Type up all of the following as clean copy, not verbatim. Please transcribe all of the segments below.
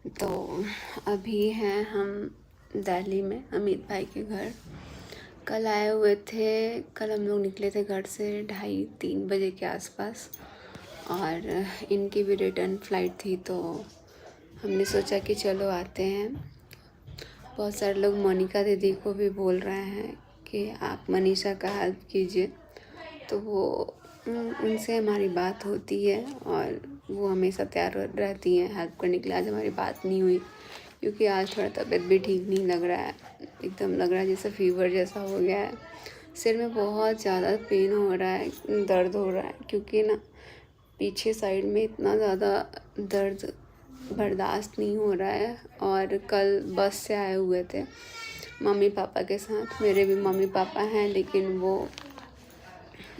तो अभी हैं हम दिल्ली में अमित भाई के घर। कल आए हुए थे। कल हम लोग निकले थे घर से 2:30-3 बजे के आसपास, और इनकी भी रिटर्न फ़्लाइट थी, तो हमने सोचा कि चलो आते हैं। बहुत सारे लोग मोनिका दीदी को भी बोल रहे हैं कि आप मनीषा का हेल्प कीजिए, तो वो उनसे हमारी बात होती है और वो हमेशा तैयार रहती हैं हेल्प करने के लिए। आज हमारी बात नहीं हुई क्योंकि आज थोड़ा तबीयत भी ठीक नहीं लग रहा है, एकदम लग रहा है जैसे फीवर जैसा हो गया है। सिर में बहुत ज़्यादा पेन हो रहा है, दर्द हो रहा है, क्योंकि ना पीछे साइड में इतना ज़्यादा दर्द बर्दाश्त नहीं हो रहा है। और कल बस से आए हुए थे मम्मी पापा के साथ। मेरे भी मम्मी पापा हैं, लेकिन वो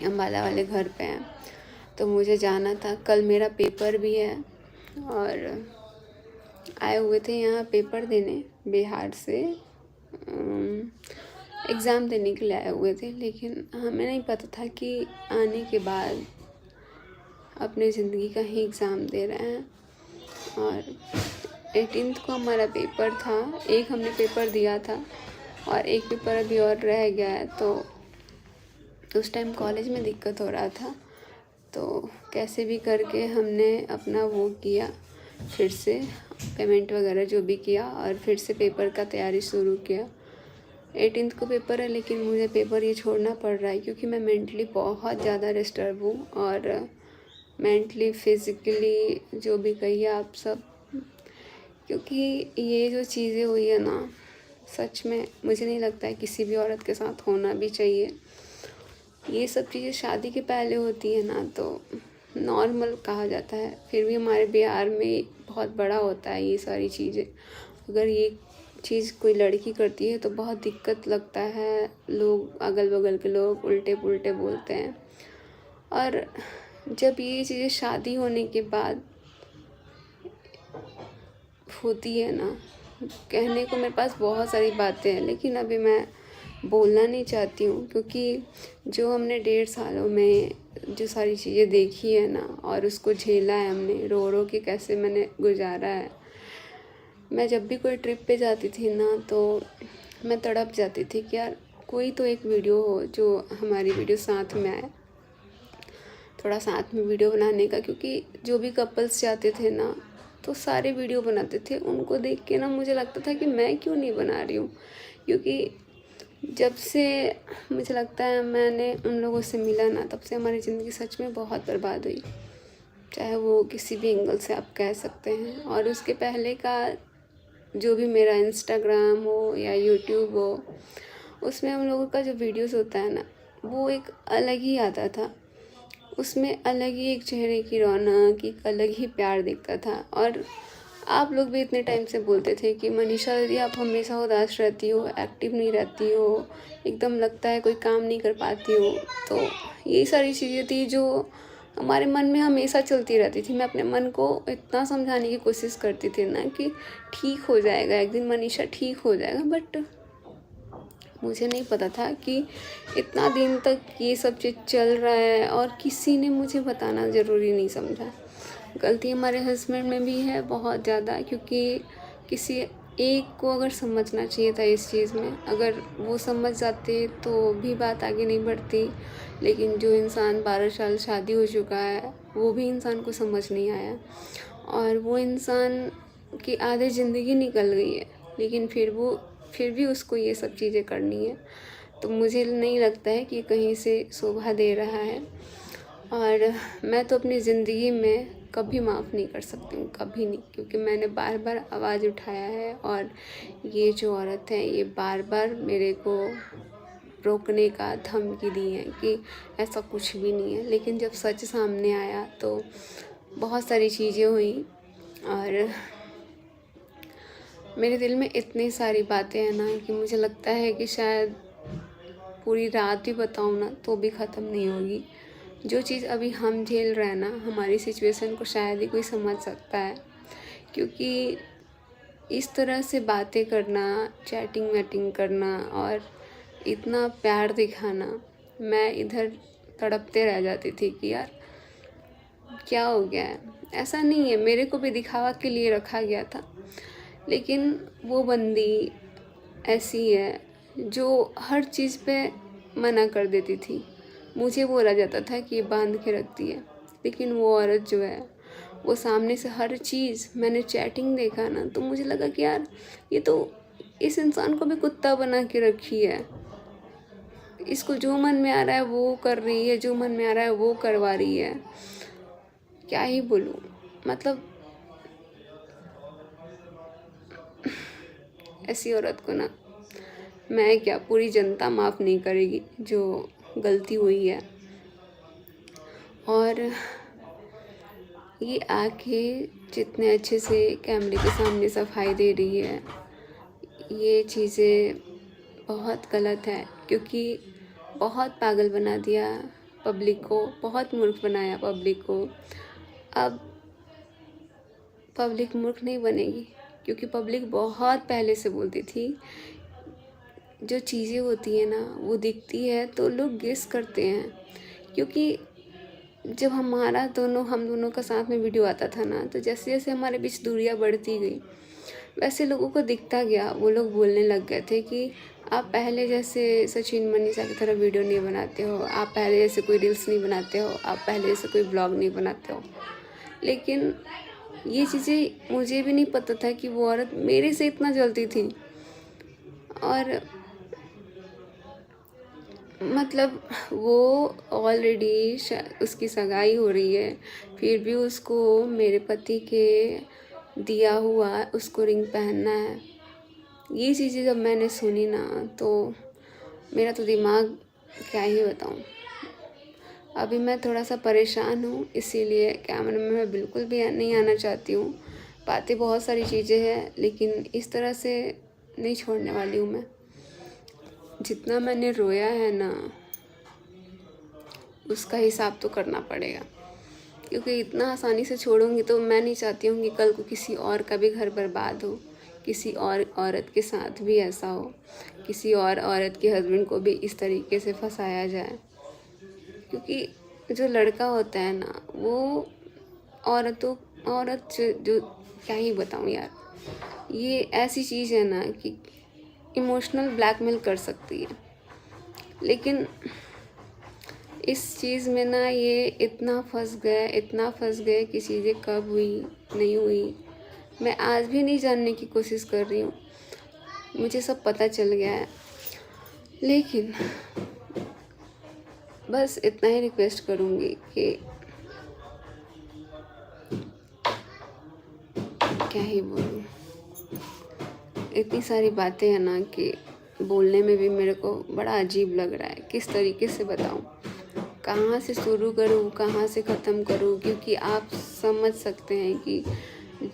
अम्बाला वाले घर पे हैं, तो मुझे जाना था। कल मेरा पेपर भी है और आए हुए थे यहाँ पेपर देने बिहार से। एग्ज़ाम देने के लिए आए हुए थे, लेकिन हमें नहीं पता था कि आने के बाद अपने ज़िंदगी का ही एग्ज़ाम दे रहे हैं। और 18th को हमारा पेपर था। एक हमने पेपर दिया था और एक पेपर अभी और रह गया है, तो उस टाइम कॉलेज में दिक्कत हो रहा था, तो कैसे भी करके हमने अपना वो किया, फिर से पेमेंट वगैरह जो भी किया और फिर से पेपर का तैयारी शुरू किया। 18th को पेपर है, लेकिन मुझे पेपर ये छोड़ना पड़ रहा है क्योंकि मैं मेंटली बहुत ज़्यादा डिस्टर्ब हूँ, और मेंटली फिज़िकली जो भी कहिए आप सब, क्योंकि ये जो चीज़ें हुई है ना, सच में मुझे नहीं लगता है किसी भी औरत के साथ होना भी चाहिए। ये सब चीज़ें शादी के पहले होती है ना, तो नॉर्मल कहा जाता है, फिर भी हमारे बिहार में बहुत बड़ा होता है ये सारी चीज़ें। अगर ये चीज़ कोई लड़की करती है तो बहुत दिक्कत लगता है, लोग अगल बगल के लोग उल्टे पुल्टे बोलते हैं। और जब ये चीज़ें शादी होने के बाद होती है ना, कहने को मेरे पास बहुत सारी बातें हैं, लेकिन अभी मैं बोलना नहीं चाहती हूँ, क्योंकि जो हमने 1.5 सालों में जो सारी चीज़ें देखी है ना, और उसको झेला है हमने, रो रो के कैसे मैंने गुजारा है। मैं जब भी कोई ट्रिप पे जाती थी ना, तो मैं तड़प जाती थी कि यार कोई तो एक वीडियो हो जो हमारी वीडियो साथ में आए, थोड़ा साथ में वीडियो बनाने का। क्योंकि जो भी कपल्स जाते थे ना, तो सारे वीडियो बनाते थे। उनको देख के ना मुझे लगता था कि मैं क्यों नहीं बना रही हूँ, क्योंकि जब से मुझे लगता है मैंने उन लोगों से मिला ना, तब से हमारी ज़िंदगी सच में बहुत बर्बाद हुई, चाहे वो किसी भी एंगल से आप कह सकते हैं। और उसके पहले का जो भी मेरा इंस्टाग्राम हो या यूट्यूब हो, उसमें हम लोगों का जो वीडियोस होता है ना, वो एक अलग ही आता था। उसमें अलग ही एक चेहरे की रौनक, एक अलग ही प्यार दिखता था। और आप लोग भी इतने टाइम से बोलते थे कि मनीषा दीदी आप हमेशा उदास रहती हो, एक्टिव नहीं रहती हो, एकदम लगता है कोई काम नहीं कर पाती हो। तो यही सारी चीज़ें थी जो हमारे मन में हमेशा चलती रहती थी। मैं अपने मन को इतना समझाने की कोशिश करती थी ना कि ठीक हो जाएगा, एक दिन मनीषा ठीक हो जाएगा, बट मुझे नहीं पता था कि इतना दिन तक ये सब चीज़ चल रहा है, और किसी ने मुझे बताना ज़रूरी नहीं समझा। गलती हमारे हस्बैंड में भी है बहुत ज़्यादा, क्योंकि किसी एक को अगर समझना चाहिए था इस चीज़ में, अगर वो समझ जाते तो भी बात आगे नहीं बढ़ती। लेकिन जो इंसान 12 साल शादी हो चुका है, वो भी इंसान को समझ नहीं आया, और वो इंसान की आधी ज़िंदगी निकल गई है, लेकिन फिर भी उसको ये सब चीज़ें करनी है। तो मुझे नहीं लगता है कि कहीं से शोभा दे रहा है। और मैं तो अपनी ज़िंदगी में कभी माफ़ नहीं कर सकती हूँ, कभी नहीं, क्योंकि मैंने बार बार आवाज़ उठाया है, और ये जो औरत है ये बार बार मेरे को रोकने का धमकी दी है कि ऐसा कुछ भी नहीं है। लेकिन जब सच सामने आया तो बहुत सारी चीज़ें हुई, और मेरे दिल में इतनी सारी बातें हैं ना कि मुझे लगता है कि शायद पूरी रात भी बताऊँ ना तो भी ख़त्म नहीं होगी। जो चीज़ अभी हम झेल रहे हैं ना, हमारी सिचुएशन को शायद ही कोई समझ सकता है, क्योंकि इस तरह से बातें करना, चैटिंग वैटिंग करना और इतना प्यार दिखाना, मैं इधर तड़पते रह जाती थी कि यार क्या हो गया है। ऐसा नहीं है, मेरे को भी दिखावा के लिए रखा गया था, लेकिन वो बंदी ऐसी है जो हर चीज़ पे मना कर देती थी। मुझे बोला जाता था कि ये बांध के रखती है, लेकिन वो औरत जो है वो सामने से हर चीज़, मैंने चैटिंग देखा ना तो मुझे लगा कि यार ये तो इस इंसान को भी कुत्ता बना के रखी है। इसको जो मन में आ रहा है वो कर रही है, जो मन में आ रहा है वो करवा रही है। क्या ही बोलूँ, मतलब ऐसी औरत को ना मैं क्या, पूरी जनता माफ़ नहीं करेगी जो गलती हुई है। और ये आके जितने अच्छे से कैमरे के सामने सफाई दे रही है, ये चीज़ें बहुत गलत है, क्योंकि बहुत पागल बना दिया पब्लिक को, बहुत मूर्ख बनाया पब्लिक को। अब पब्लिक मूर्ख नहीं बनेगी, क्योंकि पब्लिक बहुत पहले से बोलती थी। जो चीज़ें होती है ना वो दिखती है तो लोग गेस करते हैं, क्योंकि जब हम दोनों का साथ में वीडियो आता था ना, तो जैसे जैसे हमारे बीच दूरियां बढ़ती गई वैसे लोगों को दिखता गया। वो लोग बोलने लग गए थे कि आप पहले जैसे सचिन मनीषा की तरह वीडियो नहीं बनाते हो, आप पहले जैसे कोई रील्स नहीं बनाते हो, आप पहले जैसे कोई ब्लॉग नहीं बनाते हो। लेकिन ये चीज़ें मुझे भी नहीं पता था कि वो औरत मेरे से इतना जलती थी। और मतलब वो ऑलरेडी उसकी सगाई हो रही है, फिर भी उसको मेरे पति के दिया हुआ उसको रिंग पहनना है। ये चीज़ें जब मैंने सुनी ना तो मेरा तो दिमाग क्या ही बताऊँ। अभी मैं थोड़ा सा परेशान हूँ, इसीलिए कैमरे में मैं बिल्कुल भी नहीं आना चाहती हूँ। बातें बहुत सारी चीज़ें हैं, लेकिन इस तरह से नहीं छोड़ने वाली हूँ मैं। जितना मैंने रोया है ना उसका हिसाब तो करना पड़ेगा, क्योंकि इतना आसानी से छोड़ूंगी तो मैं नहीं चाहती हूँ कि कल को किसी और का भी घर बर्बाद हो, किसी और औरत के साथ भी ऐसा हो, किसी और औरत के हस्बैंड को भी इस तरीके से फंसाया जाए। क्योंकि जो लड़का होता है ना वो औरत जो क्या ही बताऊँ यार, ये ऐसी चीज़ है ना कि इमोशनल ब्लैकमेल कर सकती है। लेकिन इस चीज़ में ना ये इतना फंस गए कि चीज़ें कब हुई नहीं हुई मैं आज भी नहीं जानने की कोशिश कर रही हूँ। मुझे सब पता चल गया है, लेकिन बस इतना ही रिक्वेस्ट करूँगी कि क्या ही बोलूँ, इतनी सारी बातें हैं ना कि बोलने में भी मेरे को बड़ा अजीब लग रहा है। किस तरीके से बताऊँ, कहाँ से शुरू करूँ, कहाँ से ख़त्म करूँ, क्योंकि आप समझ सकते हैं कि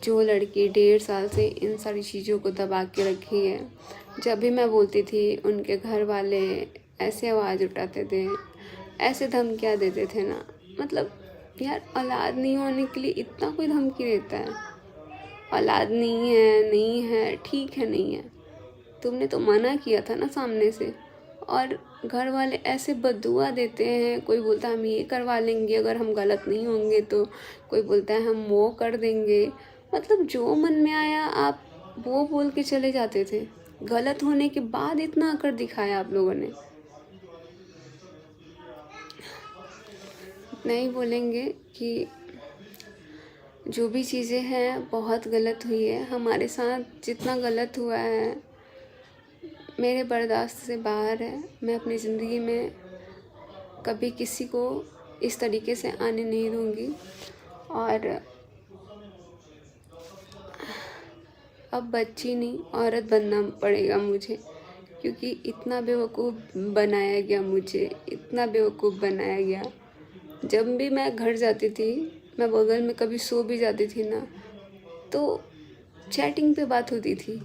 जो लड़की 1.5 साल से इन सारी चीज़ों को दबा के रखी है, जब भी मैं बोलती थी उनके घर वाले ऐसे आवाज़ उठाते थे, ऐसे धमकियाँ देते थे ना। मतलब यार औलाद नहीं होने के लिए इतना कोई धमकी देता है? औलाद नहीं है ठीक है, नहीं है, तुमने तो मना किया था ना सामने से। और घर वाले ऐसे बद्दुआ देते हैं, कोई बोलता है हम ये करवा लेंगे अगर हम गलत नहीं होंगे तो, कोई बोलता है हम वो कर देंगे। मतलब जो मन में आया आप वो बोल के चले जाते थे। गलत होने के बाद इतना आकर दिखाया आप लोगों ने। नहीं बोलेंगे कि जो भी चीज़ें हैं बहुत गलत हुई है हमारे साथ, जितना गलत हुआ है मेरे बर्दाश्त से बाहर है। मैं अपनी ज़िंदगी में कभी किसी को इस तरीके से आने नहीं दूँगी। और अब बच्ची नहीं औरत बनना पड़ेगा मुझे, क्योंकि इतना बेवकूफ़ बनाया गया मुझे, इतना बेवकूफ़ बनाया गया। जब भी मैं घर जाती थी, मैं बगल में कभी सो भी जाती थी ना तो चैटिंग पे बात होती थी।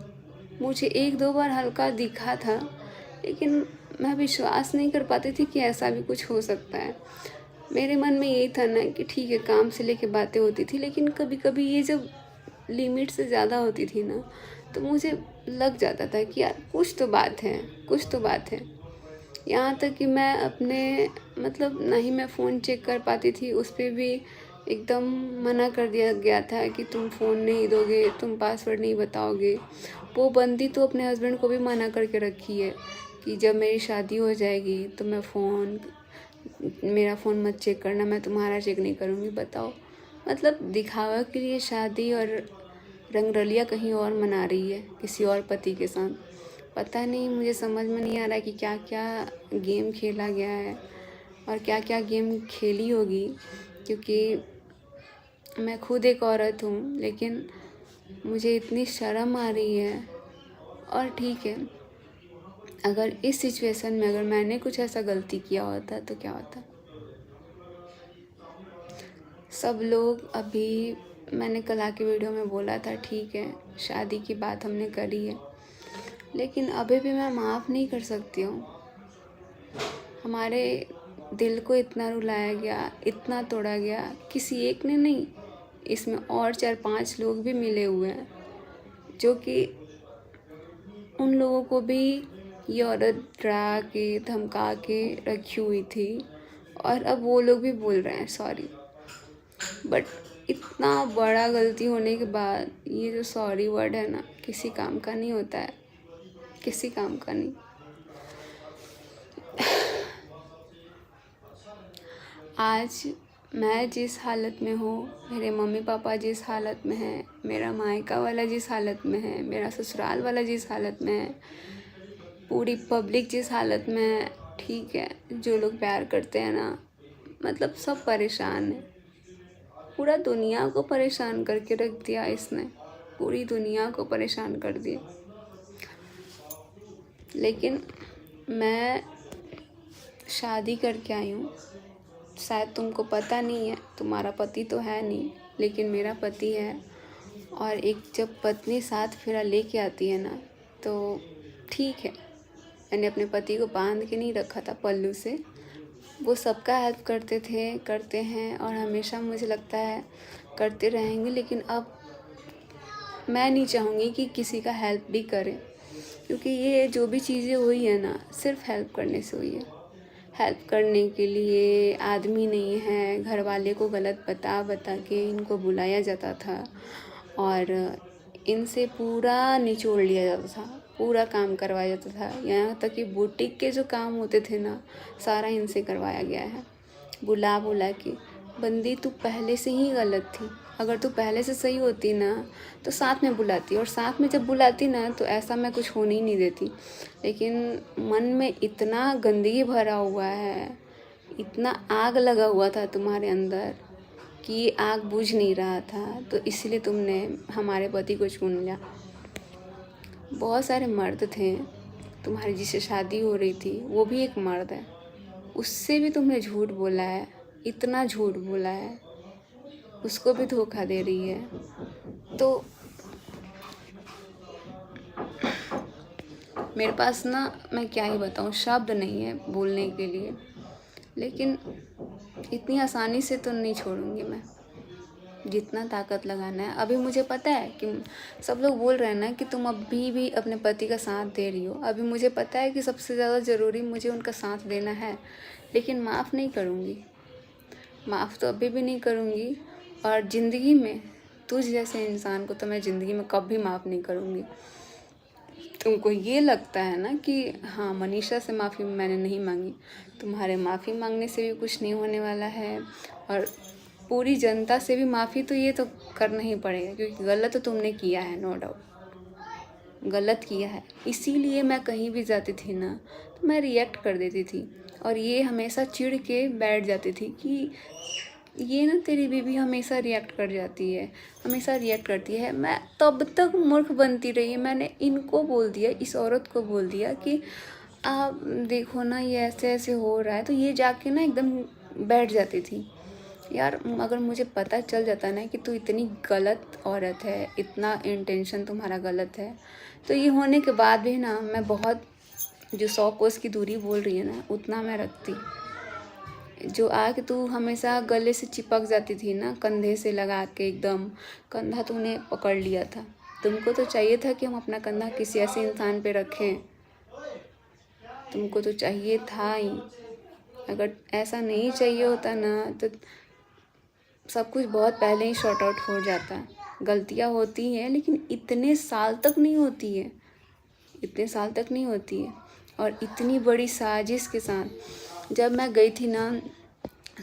मुझे 1-2 बार हल्का दिखा था, लेकिन मैं विश्वास नहीं कर पाती थी कि ऐसा भी कुछ हो सकता है। मेरे मन में यही था ना कि ठीक है काम से लेके बातें होती थी, लेकिन कभी कभी ये जब लिमिट से ज़्यादा होती थी ना तो मुझे लग जाता था कि यार कुछ तो बात है, कुछ तो बात है। यहाँ तक कि मैं अपने मतलब ना ही मैं फ़ोन चेक कर पाती थी, उस पर भी एकदम मना कर दिया गया था कि तुम फ़ोन नहीं दोगे, तुम पासवर्ड नहीं बताओगे। वो बंदी तो अपने हस्बैंड को भी मना करके रखी है कि जब मेरी शादी हो जाएगी तो मेरा फ़ोन मत चेक करना, मैं तुम्हारा चेक नहीं करूँगी। बताओ, मतलब दिखावा के लिए शादी और रंगरलिया कहीं और मना रही है किसी और पति के साथ। पता नहीं, मुझे समझ में नहीं आ रहा कि क्या क्या गेम खेला गया है और क्या क्या गेम खेली होगी, क्योंकि मैं खुद एक औरत हूँ, लेकिन मुझे इतनी शर्म आ रही है। और ठीक है, अगर इस सिचुएशन में अगर मैंने कुछ ऐसा गलती किया होता तो क्या होता। सब लोग अभी, मैंने कल आके वीडियो में बोला था, ठीक है शादी की बात हमने करी है, लेकिन अभी भी मैं माफ़ नहीं कर सकती हूँ। हमारे दिल को इतना रुलाया गया, इतना तोड़ा गया, किसी एक ने नहीं, इसमें और 4-5 लोग भी मिले हुए हैं, जो कि उन लोगों को भी ये औरत डरा के धमका के रखी हुई थी, और अब वो लोग भी बोल रहे हैं सॉरी। बट इतना बड़ा गलती होने के बाद ये जो सॉरी वर्ड है ना, किसी काम का नहीं होता है, किसी काम का नहीं। आज मैं जिस हालत में हूँ, मेरे मम्मी पापा जिस हालत में हैं, मेरा मायका वाला जिस हालत में है, मेरा ससुराल वाला जिस हालत में है, पूरी पब्लिक जिस हालत में है, ठीक है, जो लोग प्यार करते हैं ना, मतलब सब परेशान है। पूरा दुनिया को परेशान करके रख दिया इसने, पूरी दुनिया को परेशान कर दिया। लेकिन मैं शादी करके आई हूँ, शायद तुमको पता नहीं है, तुम्हारा पति तो है नहीं, लेकिन मेरा पति है। और एक जब पत्नी साथ फेरा लेके आती है ना, तो ठीक है, मैंने अपने पति को बांध के नहीं रखा था पल्लू से, वो सबका हेल्प करते थे, करते हैं, और हमेशा मुझे लगता है करते रहेंगे। लेकिन अब मैं नहीं चाहूँगी कि किसी का हेल्प भी करें, क्योंकि ये जो भी चीज़ें हुई है ना, सिर्फ हेल्प करने से हुई है। हेल्प करने के लिए आदमी नहीं है, घर वाले को गलत बता बता के इनको बुलाया जाता था, और इनसे पूरा निचोड़ लिया जाता था, पूरा काम करवाया जाता था। यहाँ तक कि बुटीक के जो काम होते थे ना, सारा इनसे करवाया गया है, बुला बुला के। बंदी तू पहले से ही गलत थी, अगर तू पहले से सही होती ना तो साथ में बुलाती, और साथ में जब बुलाती ना तो ऐसा मैं कुछ होने ही नहीं देती। लेकिन मन में इतना गंदगी भरा हुआ है, इतना आग लगा हुआ था तुम्हारे अंदर कि आग बुझ नहीं रहा था, तो इसलिए तुमने हमारे पति को चुन लिया। बहुत सारे मर्द थे, तुम्हारी जिससे शादी हो रही थी वो भी एक मर्द है, उससे भी तुमने झूठ बोला है, इतना झूठ बोला है, उसको भी धोखा दे रही है। तो मेरे पास ना, मैं क्या ही बताऊँ, शब्द नहीं है बोलने के लिए, लेकिन इतनी आसानी से तो नहीं छोड़ूंगी मैं, जितना ताकत लगाना है। अभी मुझे पता है कि सब लोग बोल रहे हैं ना कि तुम अभी भी अपने पति का साथ दे रही हो, अभी मुझे पता है कि सबसे ज़्यादा ज़रूरी मुझे उनका साथ देना है, लेकिन माफ़ नहीं करूँगी, माफ़ तो अभी भी नहीं करूँगी। और ज़िंदगी में तुझ जैसे इंसान को तो मैं ज़िंदगी में कभी माफ़ नहीं करूँगी। तुमको ये लगता है ना कि हाँ, मनीषा से माफ़ी मैंने नहीं मांगी, तुम्हारे माफ़ी मांगने से भी कुछ नहीं होने वाला है, और पूरी जनता से भी माफ़ी तो ये तो करना ही पड़ेगा, क्योंकि गलत तो तुमने किया है, नो डाउट गलत किया है। इसीलिए मैं कहीं भी जाती थी ना तो मैं रिएक्ट कर देती थी, और ये हमेशा चिढ़ के बैठ जाती थी कि ये ना तेरी बीवी हमेशा रिएक्ट कर जाती है, हमेशा रिएक्ट करती है। मैं तब तक मूर्ख बनती रही, मैंने इनको बोल दिया, इस औरत को बोल दिया कि आप देखो ना ये ऐसे ऐसे हो रहा है, तो ये जाके ना एकदम बैठ जाती थी। यार अगर मुझे पता चल जाता ना कि तू इतनी गलत औरत है, इतना इंटेंशन तुम्हारा गलत है, तो ये होने के बाद भी ना मैं बहुत, जो 100 कोस की दूरी बोल रही है ना, उतना मैं रखती। जो आके तू हमेशा गले से चिपक जाती थी ना, कंधे से लगा के एकदम, कंधा तूने पकड़ लिया था। तुमको तो चाहिए था कि हम अपना कंधा किसी ऐसे इंसान पे रखें, तुमको तो चाहिए था ही। अगर ऐसा नहीं चाहिए होता ना तो सब कुछ बहुत पहले ही सॉर्ट आउट हो जाता है। गलतियाँ होती हैं लेकिन इतने साल तक नहीं होती है, इतने साल तक नहीं होती है। और इतनी बड़ी साजिश के साथ जब मैं गई थी ना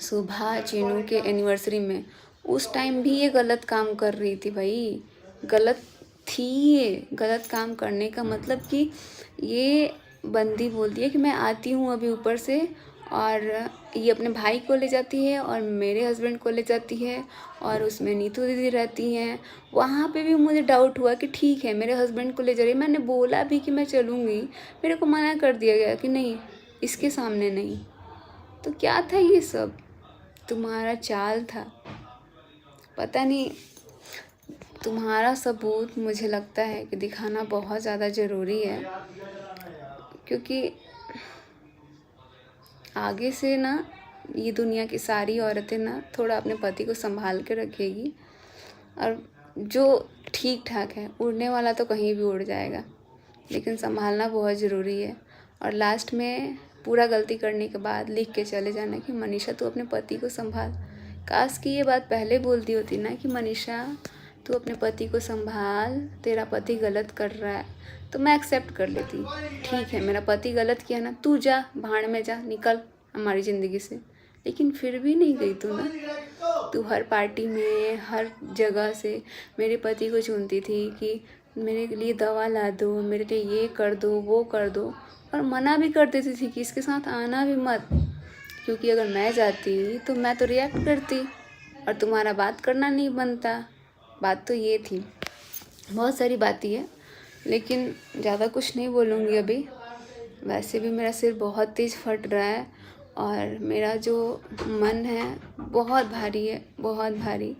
सुबह चीनू के एनिवर्सरी में, उस टाइम भी ये गलत काम कर रही थी भाई, गलत थी ये। गलत काम करने का मतलब कि ये बंदी बोलती है कि मैं आती हूँ अभी ऊपर से, और ये अपने भाई को ले जाती है और मेरे हस्बैंड को ले जाती है, और उसमें नीतू दीदी रहती हैं। वहाँ पे भी मुझे डाउट हुआ कि ठीक है मेरे हस्बैंड को ले जा रही है, मैंने बोला भी कि मैं चलूँगी, मेरे को मना कर दिया गया कि नहीं, इसके सामने नहीं। तो क्या था ये सब? तुम्हारा चाल था, पता नहीं। तुम्हारा सबूत मुझे लगता है कि दिखाना बहुत ज़्यादा ज़रूरी है, क्योंकि आगे से ना ये दुनिया की सारी औरतें ना थोड़ा अपने पति को संभाल के रखेगी, और जो ठीक ठाक है, उड़ने वाला तो कहीं भी उड़ जाएगा, लेकिन संभालना बहुत ज़रूरी है। और लास्ट में पूरा गलती करने के बाद लिख के चले जाना कि मनीषा तू अपने पति को संभाल। काश कि ये बात पहले बोलती होती ना कि मनीषा तू अपने पति को संभाल, तेरा पति गलत कर रहा है, तो मैं एक्सेप्ट कर लेती। ठीक है मेरा पति गलत किया ना, तू जा भाड़ में जा, निकल हमारी ज़िंदगी से। लेकिन फिर भी नहीं गई तू ना, तू हर पार्टी में हर जगह से मेरे पति को चुनती थी कि मेरे लिए दवा ला दो, मेरे लिए ये कर दो, वो कर दो, और मना भी कर देती थी कि इसके साथ आना भी मत, क्योंकि अगर मैं जाती तो मैं तो रिएक्ट करती और तुम्हारा बात करना नहीं बनता। बात तो ये थी। बहुत सारी बातें हैं, लेकिन ज़्यादा कुछ नहीं बोलूँगी अभी। वैसे भी मेरा सिर बहुत तेज़ फट रहा है और मेरा जो मन है बहुत भारी है, बहुत भारी।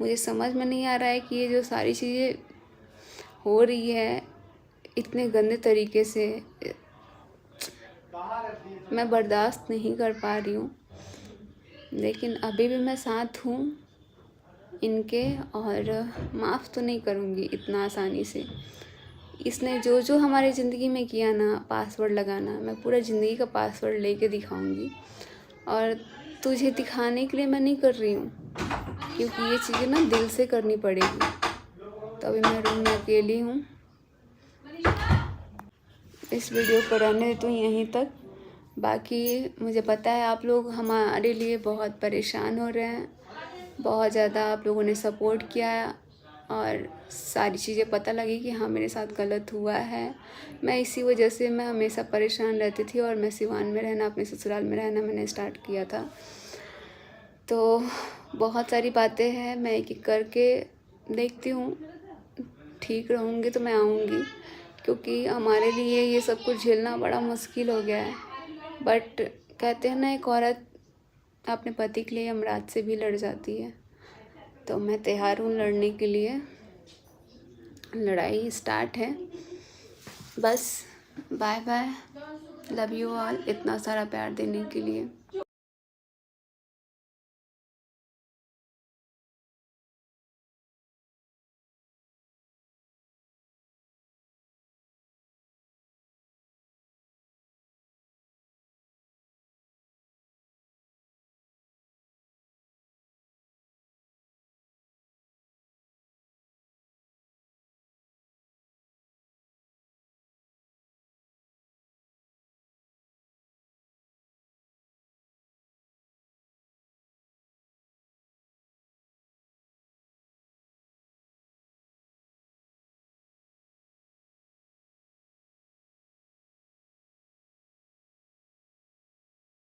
मुझे समझ में नहीं आ रहा है कि ये जो सारी चीज़ें हो रही है इतने गंदे तरीके से, मैं बर्दाश्त नहीं कर पा रही हूँ। लेकिन अभी भी मैं साथ हूँ इनके, और माफ़ तो नहीं करूँगी इतना आसानी से। इसने जो जो हमारी ज़िंदगी में किया ना, पासवर्ड लगाना, मैं पूरा ज़िंदगी का पासवर्ड लेके दिखाऊंगी। और तुझे दिखाने के लिए मैं नहीं कर रही हूँ, क्योंकि ये चीज़ें ना दिल से करनी पड़ेगी। तो अभी मैं रूम में अकेली हूँ। इस वीडियो को रहने तो यहीं तक। बाकी मुझे पता है आप लोग हमारे लिए बहुत परेशान हो रहे हैं, बहुत ज़्यादा आप लोगों ने सपोर्ट किया है, और सारी चीज़ें पता लगी कि हाँ मेरे साथ गलत हुआ है। मैं इसी वजह से मैं हमेशा परेशान रहती थी, और मैं सिवान में रहना, अपने ससुराल में रहना मैंने स्टार्ट किया था। तो बहुत सारी बातें हैं, मैं एक एक करके देखती हूँ, ठीक रहूँगी तो मैं आऊँगी, क्योंकि हमारे लिए ये सब कुछ झेलना बड़ा मुश्किल हो गया है। बट कहते हैं ना, एक औरत अपने पति के लिए यमराज से भी लड़ जाती है। तो मैं तैयार हूँ लड़ने के लिए, लड़ाई स्टार्ट है। बस bye bye, love you all, इतना सारा प्यार देने के लिए।